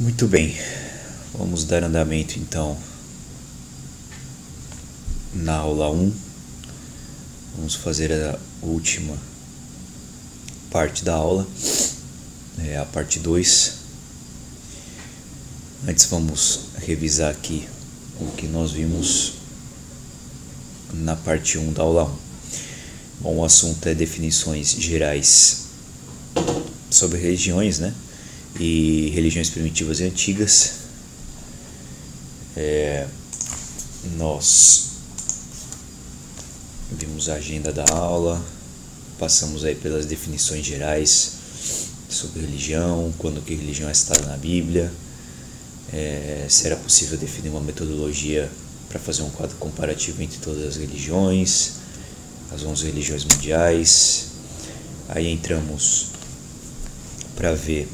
Muito bem, vamos dar andamento então na aula 1. Vamos fazer a última parte da aula, a parte 2. Antes vamos revisar aqui o que nós vimos na parte 1 da aula 1. Bom, o assunto é definições gerais sobre religiões, e religiões primitivas e antigas. Nós vimos a agenda da aula, passamos aí pelas definições gerais sobre religião, quando que religião é citada na Bíblia, se era possível definir uma metodologia para fazer um quadro comparativo entre todas as religiões, as 11 religiões mundiais. Aí entramos para ver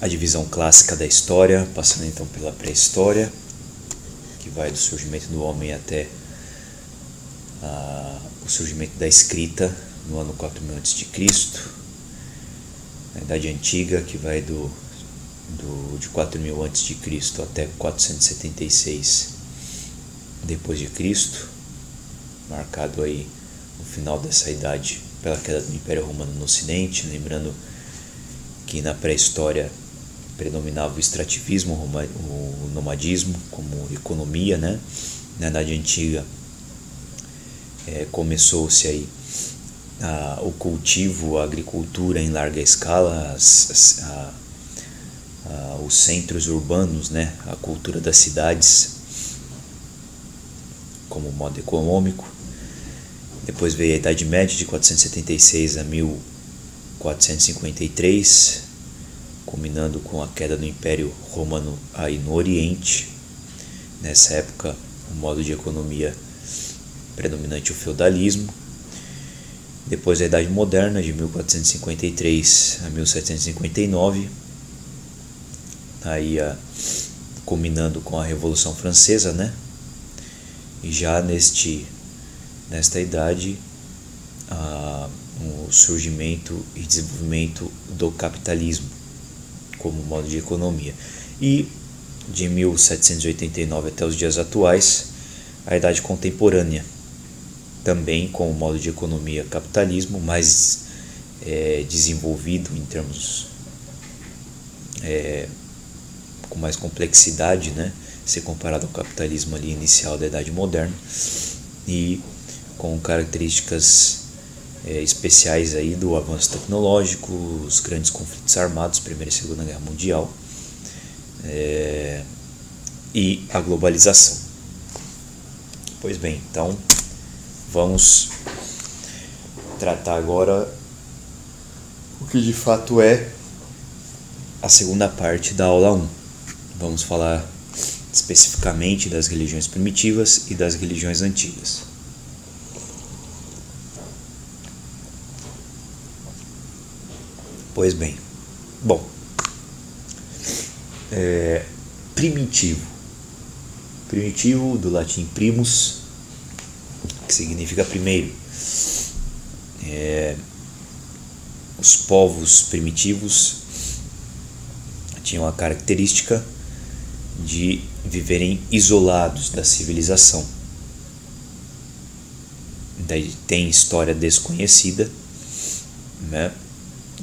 a divisão clássica da história, passando então pela pré-história, que vai do surgimento do homem até o surgimento da escrita no ano 4000 a.C., a Idade Antiga, que vai de 4000 a.C. até 476 depois de Cristo, marcado aí no final dessa idade pela queda do Império Romano no Ocidente. Lembrando que na pré-história predominava o extrativismo, o nomadismo como economia, Na Idade Antiga começou-se aí o cultivo, a agricultura em larga escala, os centros urbanos, a cultura das cidades como modo econômico. Depois veio a Idade Média, de 476 a 1453, culminando com a queda do Império Romano aí no Oriente. Nessa época, o modo de economia predominante o feudalismo. Depois a Idade Moderna, de 1453 a 1759, aí culminando com a Revolução Francesa, E já nesta idade, o surgimento e desenvolvimento do capitalismo como modo de economia. E de 1789 até os dias atuais, a Idade Contemporânea, também com o modo de economia capitalismo, mais desenvolvido em termos com mais complexidade, se comparado ao capitalismo ali inicial da Idade Moderna, e com características especiais aí do avanço tecnológico, os grandes conflitos armados, Primeira e Segunda Guerra Mundial, e a globalização. Pois bem, então vamos tratar agora o que de fato é a segunda parte da aula 1. Vamos falar especificamente das religiões primitivas e das religiões antigas. Pois bem, primitivo do latim primus, que significa primeiro. Os povos primitivos tinham a característica de viverem isolados da civilização. Daí tem história desconhecida,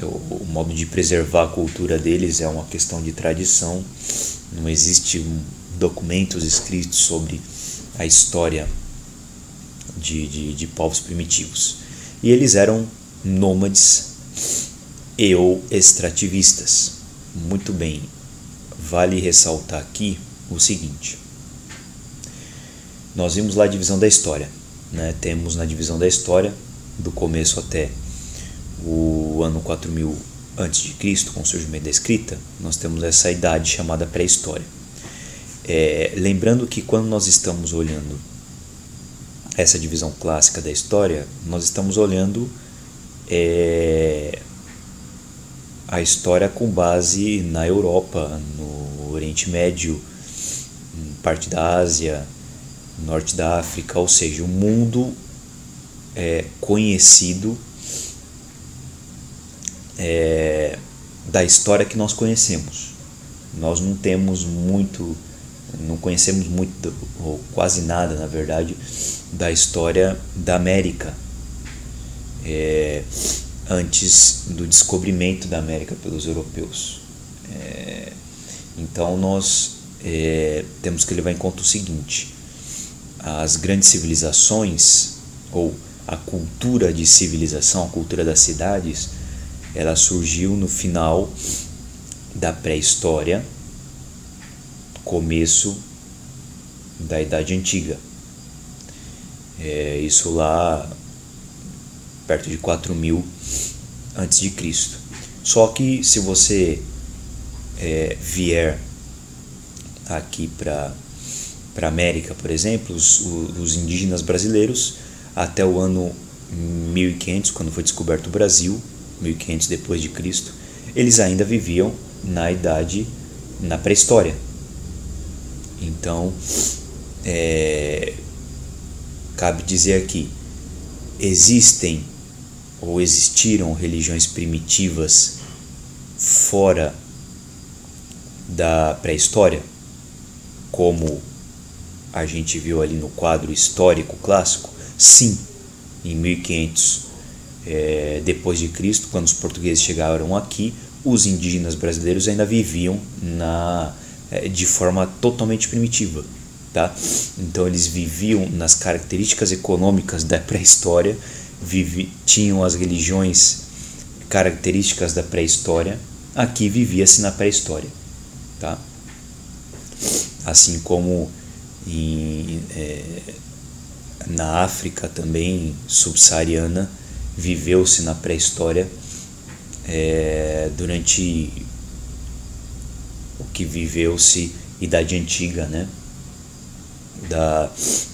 O modo de preservar a cultura deles é uma questão de tradição. Não existe documentos escritos sobre a história de povos primitivos. E eles eram nômades ou extrativistas. Muito bem, vale ressaltar aqui o seguinte: nós vimos lá a divisão da história, Temos na divisão da história, do começo até o ano 4000 a.C., com o surgimento da escrita, nós temos essa idade chamada pré-história. Lembrando que quando nós estamos olhando essa divisão clássica da história, nós estamos olhando a história com base na Europa, no Oriente Médio, parte da Ásia, norte da África, ou seja, o mundo conhecido da história que nós conhecemos. Nós não conhecemos muito, ou quase nada, na verdade, da história da América, antes do descobrimento da América pelos europeus. Então nós temos que levar em conta o seguinte: as grandes civilizações, ou a cultura de civilização, a cultura das cidades, ela surgiu no final da pré-história, começo da Idade Antiga. Isso lá perto de 4000 a.C. Só que se você vier aqui para a América, por exemplo, os indígenas brasileiros, até o ano 1500, quando foi descoberto o Brasil, 1500 depois de Cristo, eles ainda viviam na pré-história. Então, cabe dizer aqui, existem ou existiram religiões primitivas fora da pré-história, como a gente viu ali no quadro histórico clássico? Sim, em 1500 depois de Cristo, quando os portugueses chegaram aqui, os indígenas brasileiros ainda viviam de forma totalmente primitiva, tá? Então eles viviam nas características econômicas da pré-história, tinham as religiões características da pré-história. Aqui vivia-se na pré-história, tá? Assim como na África também subsaariana viveu-se na pré-história durante o que viveu-se Idade Antiga, né?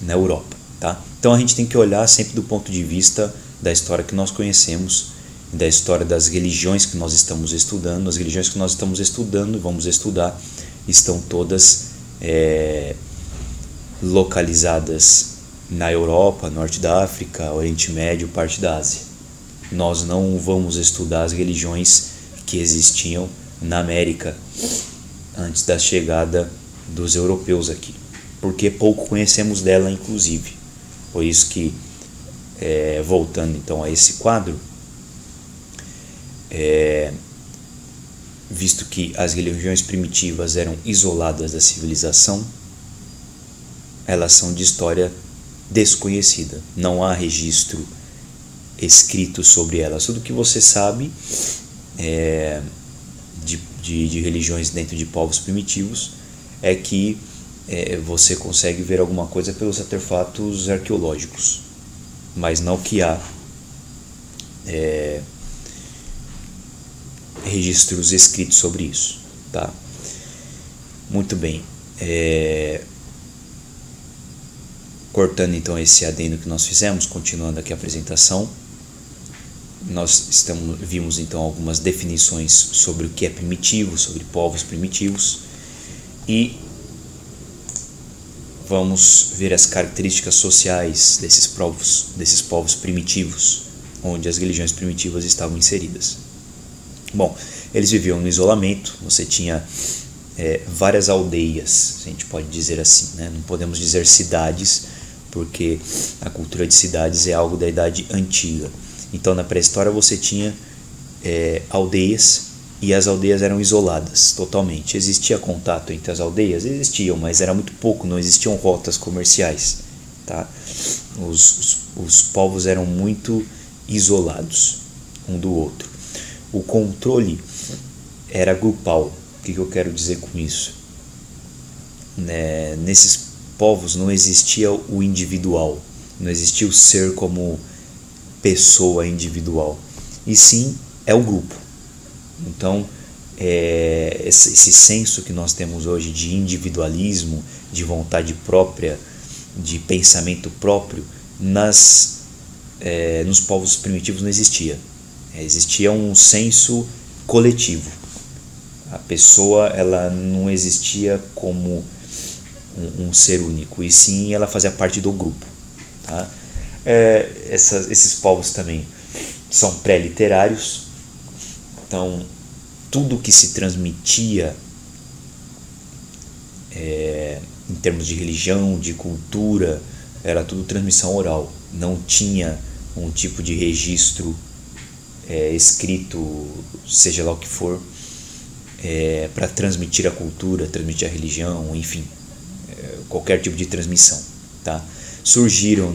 Na Europa, tá? Então a gente tem que olhar sempre do ponto de vista da história que nós conhecemos, da história das religiões que nós estamos estudando. As religiões que nós estamos estudando, vamos estudar, estão todas localizadas na Europa, Norte da África, Oriente Médio, parte da Ásia. Nós não vamos estudar as religiões que existiam na América antes da chegada dos europeus aqui, porque pouco conhecemos dela, inclusive. Por isso que, voltando então a esse quadro, visto que as religiões primitivas eram isoladas da civilização, elas são de história desconhecida. Não há registro escrito sobre elas. Tudo que você sabe de religiões dentro de povos primitivos é que você consegue ver alguma coisa pelos artefatos arqueológicos, mas não que há registros escritos sobre isso, tá? Muito bem. Cortando então esse adendo que nós fizemos, continuando aqui a apresentação, nós vimos então algumas definições sobre o que é primitivo, sobre povos primitivos, e vamos ver as características sociais desses povos primitivos, onde as religiões primitivas estavam inseridas. Bom, eles viviam no isolamento. Você tinha várias aldeias, a gente pode dizer assim, né? Não podemos dizer cidades, porque a cultura de cidades é algo da Idade Antiga. Então na pré-história você tinha aldeias, e as aldeias eram isoladas totalmente. Existia contato entre as aldeias? Existiam, mas era muito pouco, não existiam rotas comerciais, tá? Os povos eram muito isolados um do outro. O controle era grupal. O que eu quero dizer com isso? Nesses povos não existia o individual, não existia o ser como pessoa individual, e sim é o grupo. Então esse senso que nós temos hoje de individualismo, de vontade própria, de pensamento próprio, nos povos primitivos não existia. Existia um senso coletivo. A pessoa, ela não existia como um ser único, e sim ela fazia parte do grupo, tá? Esses povos também são pré-literários. Então tudo que se transmitia em termos de religião, de cultura, era tudo transmissão oral. Não tinha um tipo de registro escrito, seja lá o que for, para transmitir a cultura, transmitir a religião, enfim, qualquer tipo de transmissão, tá? Surgiram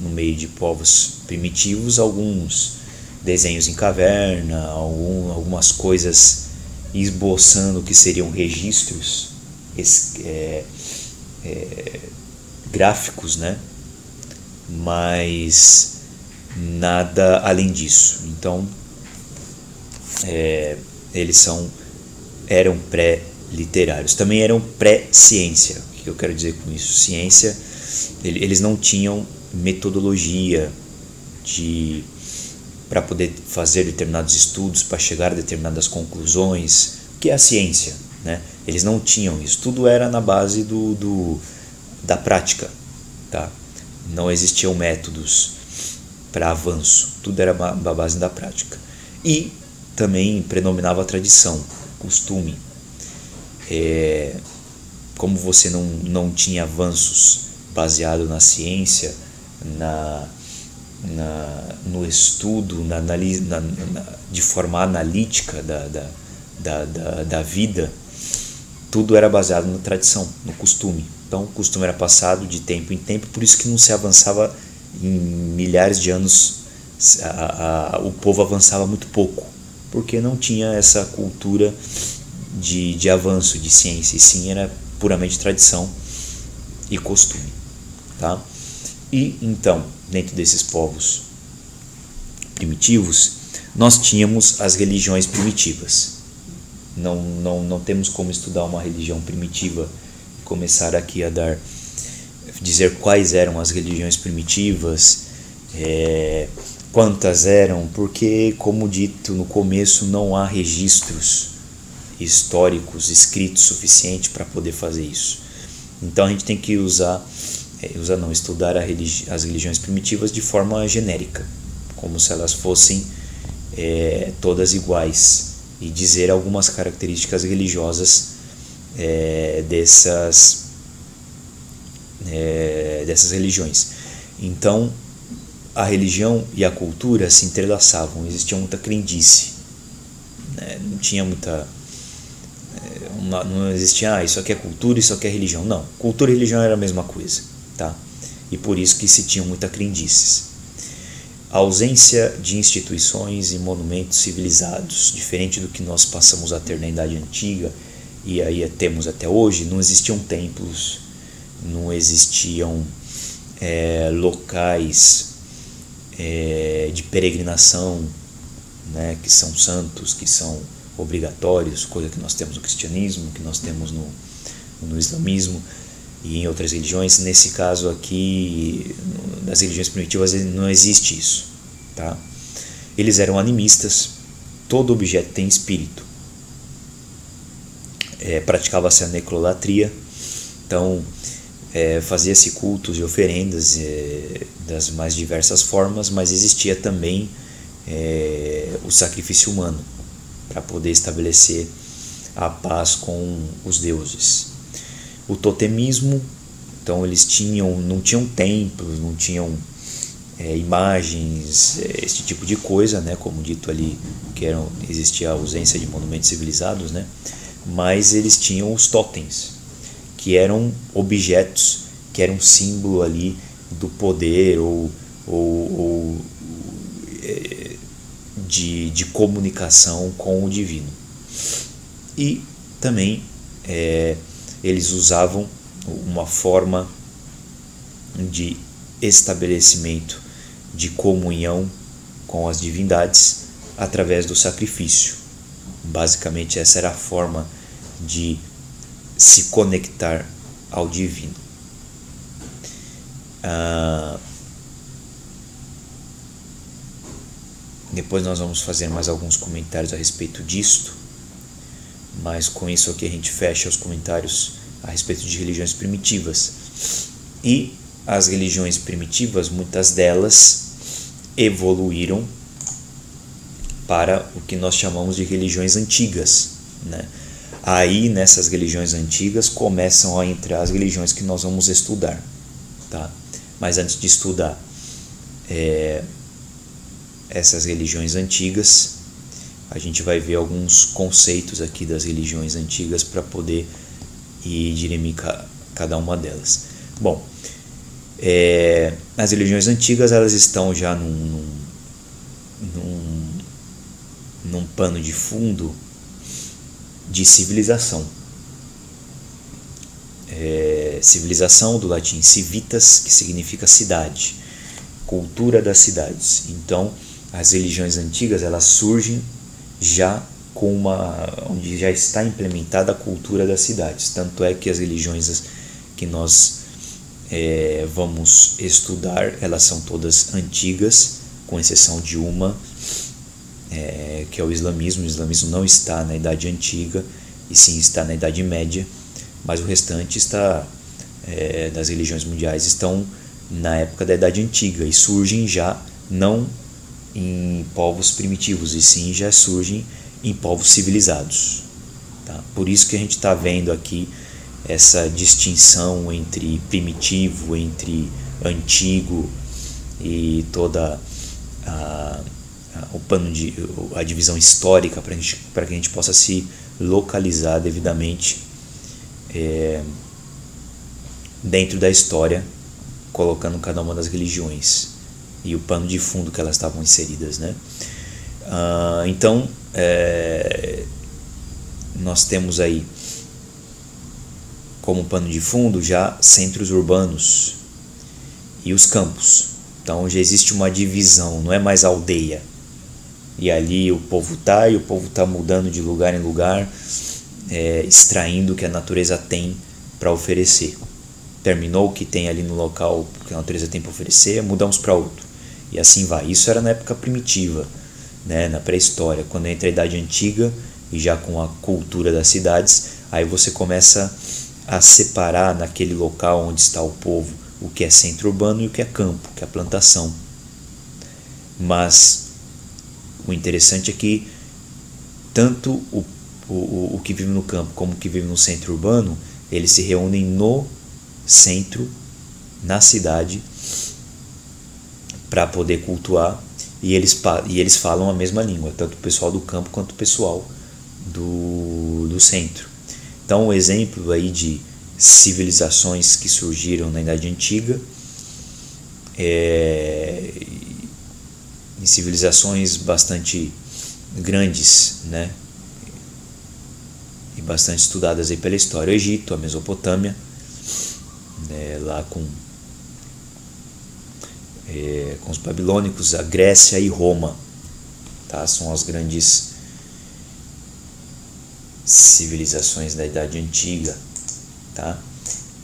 no meio de povos primitivos alguns desenhos em caverna, algumas coisas esboçando que seriam registros gráficos, né? Mas nada além disso. Então, eles eram pré-literários. Também eram pré-ciência. O que eu quero dizer com isso? Ciência, eles não tinham metodologia para poder fazer determinados estudos, para chegar a determinadas conclusões, que é a ciência, né? Eles não tinham isso. Tudo era na base da prática, tá? Não existiam métodos para avanço. Tudo era a base da prática. E também predominava a tradição, costume. Como você não tinha avanços baseado na ciência, no estudo, de forma analítica da vida, tudo era baseado na tradição, no costume. Então o costume era passado de tempo em tempo, por isso que não se avançava em milhares de anos, o povo avançava muito pouco, porque não tinha essa cultura de avanço, de ciência, e sim era puramente tradição e costume, tá? E então, dentro desses povos primitivos, nós tínhamos as religiões primitivas. Não temos como estudar uma religião primitiva e começar aqui a dizer quais eram as religiões primitivas, quantas eram, porque, como dito no começo, não há registros históricos escritos suficiente para poder fazer isso. Então a gente tem que estudar as religiões primitivas de forma genérica, como se elas fossem todas iguais, e dizer algumas características religiosas dessas religiões. Então a religião e a cultura se entrelaçavam, existia muita crendice, né? Não tinha muita... não existia, isso aqui é cultura, isso aqui é religião. Não, cultura e religião era a mesma coisa, tá? E por isso que se tinham muita crendices. A ausência de instituições e monumentos civilizados, diferente do que nós passamos a ter na Idade Antiga e aí temos até hoje, não existiam templos, não existiam locais de peregrinação, né, que são santos, que são obrigatórios, coisa que nós temos no cristianismo, que nós temos no islamismo e em outras religiões. Nesse caso aqui, nas religiões primitivas, não existe isso, tá? Eles eram animistas, todo objeto tem espírito. Praticava-se a necrolatria, então fazia-se cultos e oferendas das mais diversas formas, mas existia também o sacrifício humano, para poder estabelecer a paz com os deuses. O totemismo, então eles não tinham templos, não tinham imagens, esse tipo de coisa, né? Como dito ali, existia a ausência de monumentos civilizados, né? Mas eles tinham os totens, que eram objetos, que eram símbolo ali do poder ou de comunicação com o divino. E também eles usavam uma forma de estabelecimento de comunhão com as divindades através do sacrifício. Basicamente essa era a forma de se conectar ao divino. Depois nós vamos fazer mais alguns comentários a respeito disto, mas com isso aqui a gente fecha os comentários a respeito de religiões primitivas. E as religiões primitivas, muitas delas evoluíram para o que nós chamamos de religiões antigas, né? Aí, nessas religiões antigas, começam a entrar as religiões que nós vamos estudar, tá? Mas antes de estudar essas religiões antigas, a gente vai ver alguns conceitos aqui das religiões antigas para poder ir dinamicar cada uma delas. Bom, as religiões antigas, elas estão já num pano de fundo de civilização. Civilização, do latim civitas, que significa cidade, cultura das cidades. Então, as religiões antigas, elas surgem já com onde já está implementada a cultura das cidades. Tanto é que as religiões que nós vamos estudar, elas são todas antigas, com exceção de uma, que é o islamismo. O islamismo não está na Idade Antiga, e sim está na Idade Média, mas o restante das religiões mundiais estão na época da Idade Antiga, e surgem já não em povos primitivos, e sim já surgem em povos civilizados, tá? Por isso que a gente está vendo aqui essa distinção entre primitivo, entre antigo, e toda a divisão histórica, para que a gente possa se localizar devidamente dentro da história, colocando cada uma das religiões e o pano de fundo que elas estavam inseridas, né? Então, nós temos aí como pano de fundo já centros urbanos e os campos. Então já existe uma divisão, não é mais aldeia. E ali o povo está mudando de lugar em lugar, extraindo o que a natureza tem para oferecer. Terminou o que tem ali no local que a natureza tem para oferecer, mudamos para outro. E assim vai. Isso era na época primitiva, né? Na pré-história. Quando entra a Idade Antiga e já com a cultura das cidades, aí você começa a separar naquele local onde está o povo o que é centro urbano e o que é campo, que é a plantação. Mas o interessante é que tanto o que vive no campo como o que vive no centro urbano, eles se reúnem no centro, na cidade, para poder cultuar, e eles falam a mesma língua, tanto o pessoal do campo quanto o pessoal do centro. Então, um exemplo aí de civilizações que surgiram na Idade Antiga, em civilizações bastante grandes, né? E bastante estudadas aí pela história: o Egito, a Mesopotâmia, né? Lá com os babilônicos, a Grécia e Roma, tá? São as grandes civilizações da Idade Antiga, tá?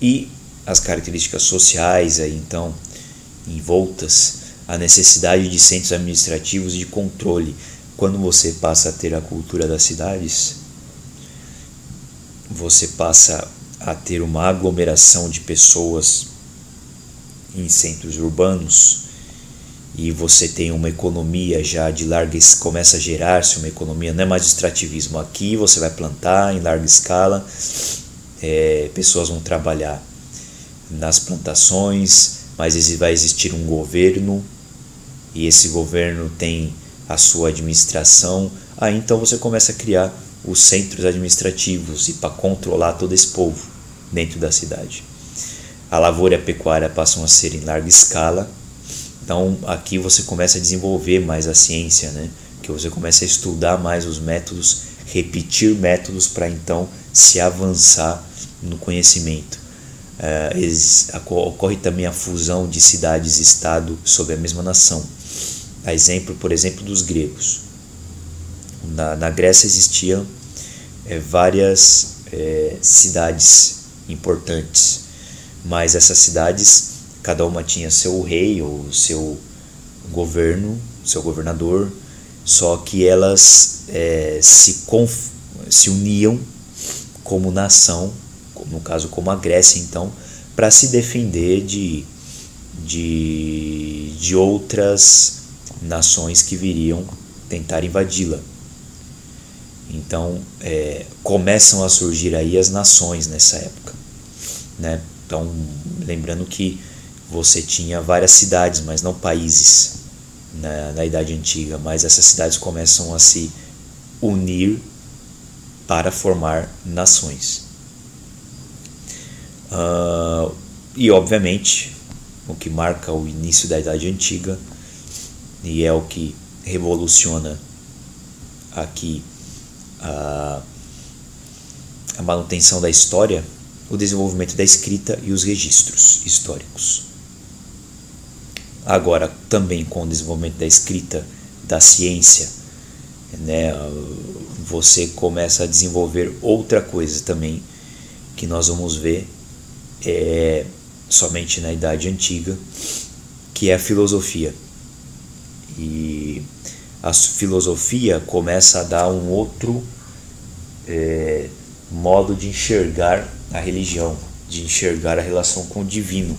E as características sociais aí, então, envoltas, a necessidade de centros administrativos e de controle. Quando você passa a ter a cultura das cidades, você passa a ter uma aglomeração de pessoas em centros urbanos, e você tem uma economia já de larga escala, começa a gerar-se uma economia, não é mais extrativismo. Aqui você vai plantar em larga escala, pessoas vão trabalhar nas plantações, mas vai existir um governo, e esse governo tem a sua administração. Aí então você começa a criar os centros administrativos e para controlar todo esse povo dentro da cidade. A lavoura e a pecuária passam a ser em larga escala. Então aqui você começa a desenvolver mais a ciência, né? Que você começa a estudar mais os métodos, repetir métodos para então se avançar no conhecimento. Ocorre também a fusão de cidades e estado sob a mesma nação. Por exemplo, dos gregos. Na Grécia existiam várias cidades importantes, mas essas cidades, cada uma tinha seu rei ou seu governo, seu governador, só que elas se uniam como nação, no caso como a Grécia então, para se defender de outras nações que viriam tentar invadi-la. Então começam a surgir aí as nações nessa época, né? Então, lembrando que você tinha várias cidades, mas não países na Idade Antiga, mas essas cidades começam a se unir para formar nações. E obviamente o que marca o início da Idade Antiga e é o que revoluciona aqui a manutenção da história, o desenvolvimento da escrita e os registros históricos. Agora, também com o desenvolvimento da escrita, da ciência, né, você começa a desenvolver outra coisa também, que nós vamos ver somente na Idade Antiga, que é a filosofia. E a filosofia começa a dar um outro modo de enxergar a religião, de enxergar a relação com o divino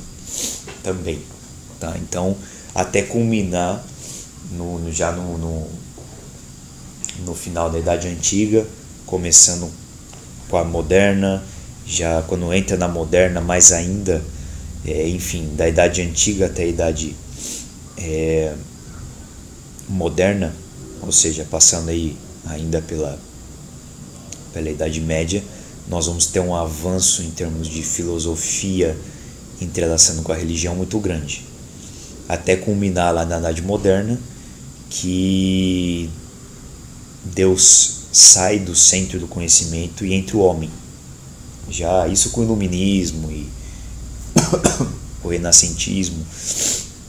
também, tá? Então, até culminar no final da Idade Antiga, começando com a moderna, já quando entra na moderna, mais ainda, enfim, da Idade Antiga até a Idade moderna, ou seja, passando aí ainda pela Idade Média, nós vamos ter um avanço em termos de filosofia entrelaçando com a religião muito grande, até culminar lá na Idade Moderna, que Deus sai do centro do conhecimento e entra o homem. Já isso com o iluminismo e o renascentismo,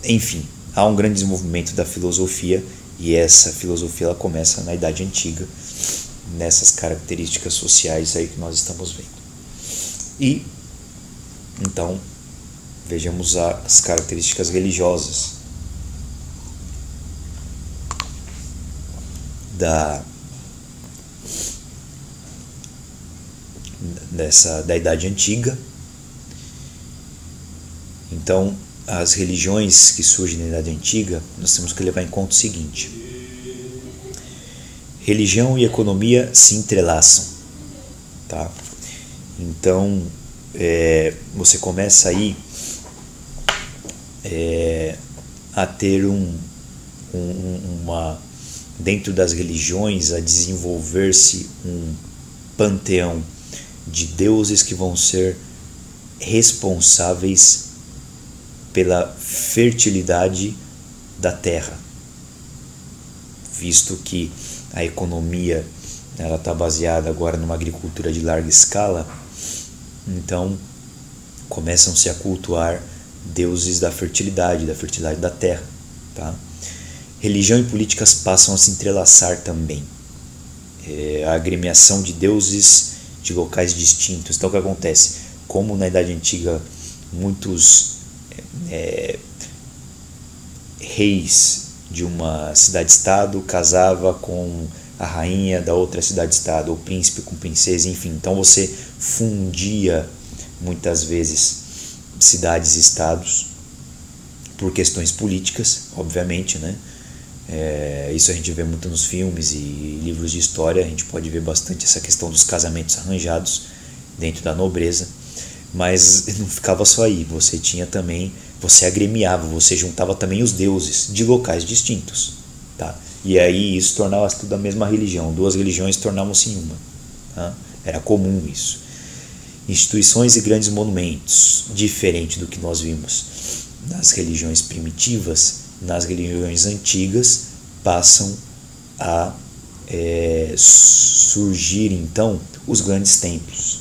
enfim, há um grande desenvolvimento da filosofia, e essa filosofia ela começa na Idade Antiga, nessas características sociais aí que nós estamos vendo. E então vejamos as características religiosas da Idade Antiga. Então, as religiões que surgem na Idade Antiga, nós temos que levar em conta o seguinte: religião e economia se entrelaçam, tá? Então, você começa aí a ter dentro das religiões, a desenvolver-se um panteão de deuses que vão ser responsáveis pela fertilidade da terra, visto que a economia ela está baseada agora numa agricultura de larga escala. Então começam-se a cultuar deuses da fertilidade da terra, tá? Religião e políticas passam a se entrelaçar também, a agremiação de deuses de locais distintos. Então o que acontece? Como na Idade Antiga muitos reis de uma cidade-estado casava com a rainha da outra cidade-estado, ou príncipe com princesa, enfim. Então você fundia muitas vezes cidades e estados por questões políticas, obviamente, né? Isso a gente vê muito nos filmes e livros de história. A gente pode ver bastante essa questão dos casamentos arranjados dentro da nobreza, mas não ficava só aí. Você tinha também, você agremiava, você juntava também os deuses de locais distintos, tá? E aí isso tornava tudo a mesma religião, duas religiões tornavam-se em uma, tá? Era comum isso. Instituições e grandes monumentos, diferente do que nós vimos nas religiões primitivas, nas religiões antigas passam a surgir então os grandes templos,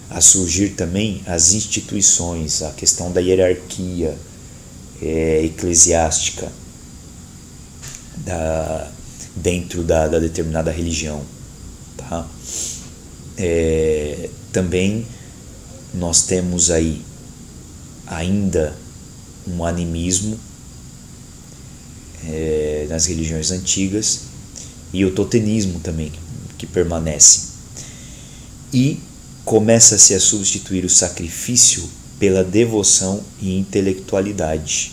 a surgir também as instituições, a questão da hierarquia eclesiástica dentro da determinada religião, tá? Também nós temos aí ainda um animismo nas religiões antigas e o totemismo também que permanece, e começa-se a substituir o sacrifício pela devoção e intelectualidade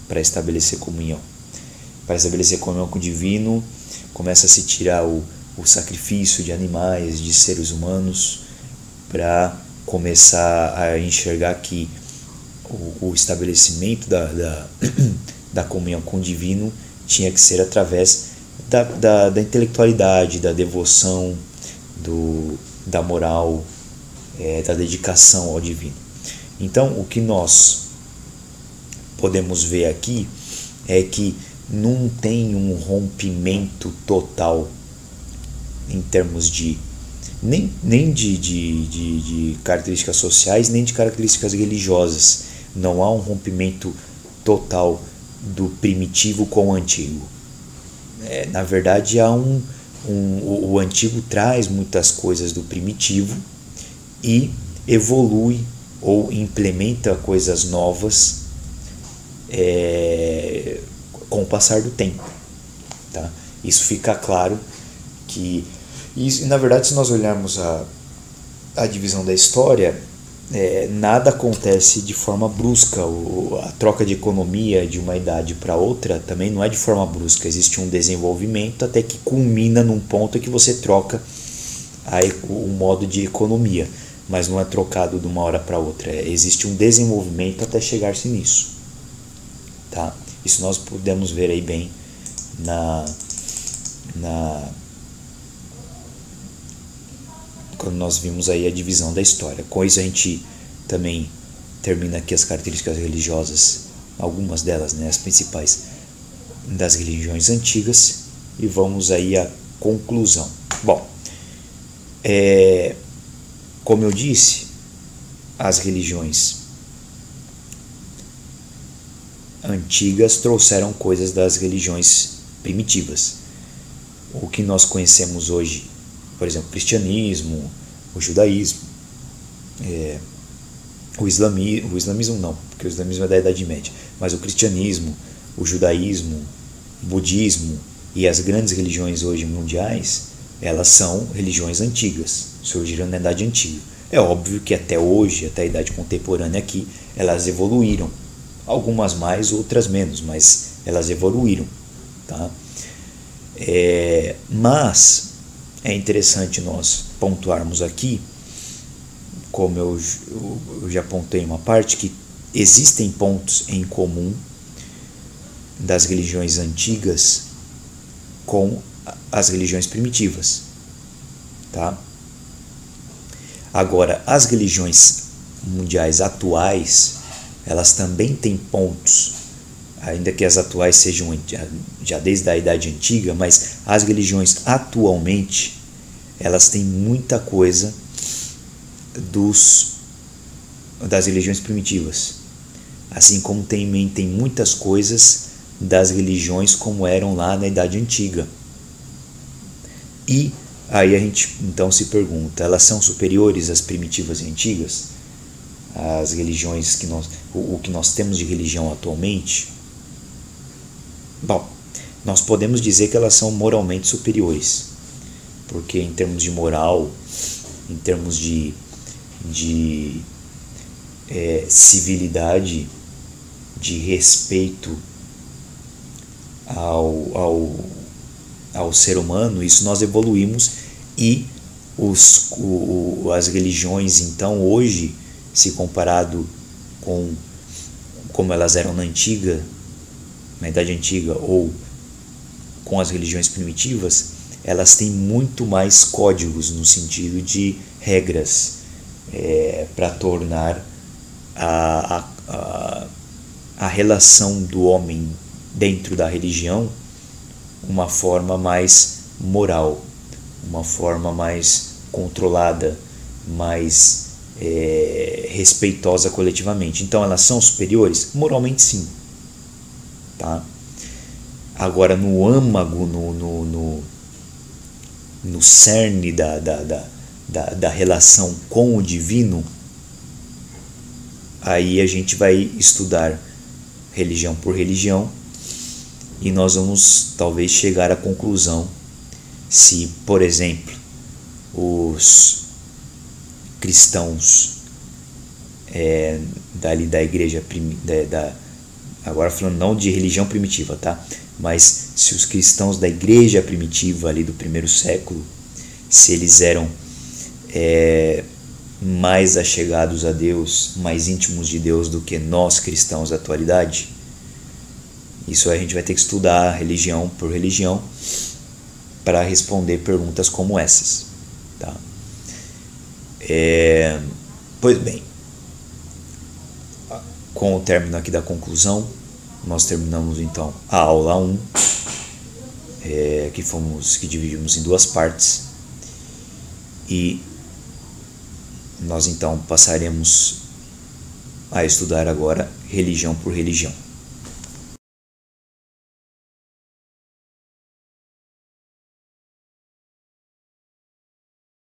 para estabelecer comunhão. para estabelecer comunhão com o divino, começa a se tirar o sacrifício de animais, de seres humanos, para começar a enxergar que o estabelecimento da comunhão com o divino tinha que ser através da intelectualidade, da devoção, da moral, da dedicação ao divino. Então, o que nós podemos ver aqui é que não tem um rompimento total em termos de nem de características sociais, nem de características religiosas. Não há um rompimento total do primitivo com o antigo. Na verdade, o antigo traz muitas coisas do primitivo e evolui ou implementa coisas novas com o passar do tempo. Tá? Isso fica claro que... E, na verdade, se nós olharmos a divisão da história, nada acontece de forma brusca. A troca de economia de uma idade para outra também não é de forma brusca. Existe um desenvolvimento até que culmina num ponto que você troca o modo de economia, mas não é trocado de uma hora para outra. Existe um desenvolvimento até chegar-se nisso. Tá? Isso nós podemos ver aí bem quando nós vimos aí a divisão da história. Com isso a gente também termina aqui as características religiosas, algumas delas, né, as principais das religiões antigas, e vamos aí à conclusão. Bom, como eu disse, as religiões antigas trouxeram coisas das religiões primitivas. O que nós conhecemos hoje, por exemplo, o cristianismo, o judaísmo, o islamismo não, porque o islamismo é da Idade Média, mas o cristianismo, o judaísmo, o budismo e as grandes religiões hoje mundiais, elas são religiões antigas, surgiram na Idade Antiga. É óbvio que até hoje, até a Idade Contemporânea aqui, elas evoluíram, algumas mais, outras menos, mas elas evoluíram. Tá? Mas é interessante nós pontuarmos aqui, como eu já apontei uma parte, que existem pontos em comum das religiões antigas com as religiões primitivas. Tá? Agora, as religiões mundiais atuais, elas também têm pontos, ainda que as atuais sejam já desde a Idade Antiga, mas as religiões atualmente, elas têm muita coisa das religiões primitivas, assim como tem muitas coisas das religiões como eram lá na Idade Antiga. E aí a gente então se pergunta, elas são superiores às primitivas e antigas? As religiões o que nós temos de religião atualmente? Bom, nós podemos dizer que elas são moralmente superiores, porque em termos de moral, em termos de civilidade, de respeito ao ser humano, isso nós evoluímos, e as religiões então hoje, se comparado com como elas eram na Idade Antiga, ou com as religiões primitivas, elas têm muito mais códigos no sentido de regras para tornar a relação do homem dentro da religião uma forma mais moral, uma forma mais controlada, mais respeitosa coletivamente. Então elas são superiores? Moralmente sim. Tá? Agora no âmago, no cerne da relação com o divino, aí a gente vai estudar religião por religião e nós vamos talvez chegar à conclusão se, por exemplo, os cristãos da igreja agora falando não de religião primitiva, tá? Mas se os cristãos da igreja primitiva ali do primeiro século, se eles eram mais achegados a Deus, mais íntimos de Deus do que nós cristãos da atualidade, isso a gente vai ter que estudar religião por religião para responder perguntas como essas, tá? Pois bem, com o término aqui da conclusão, nós terminamos então a aula 1, que dividimos em 2 partes, e nós então passaremos a estudar agora religião por religião.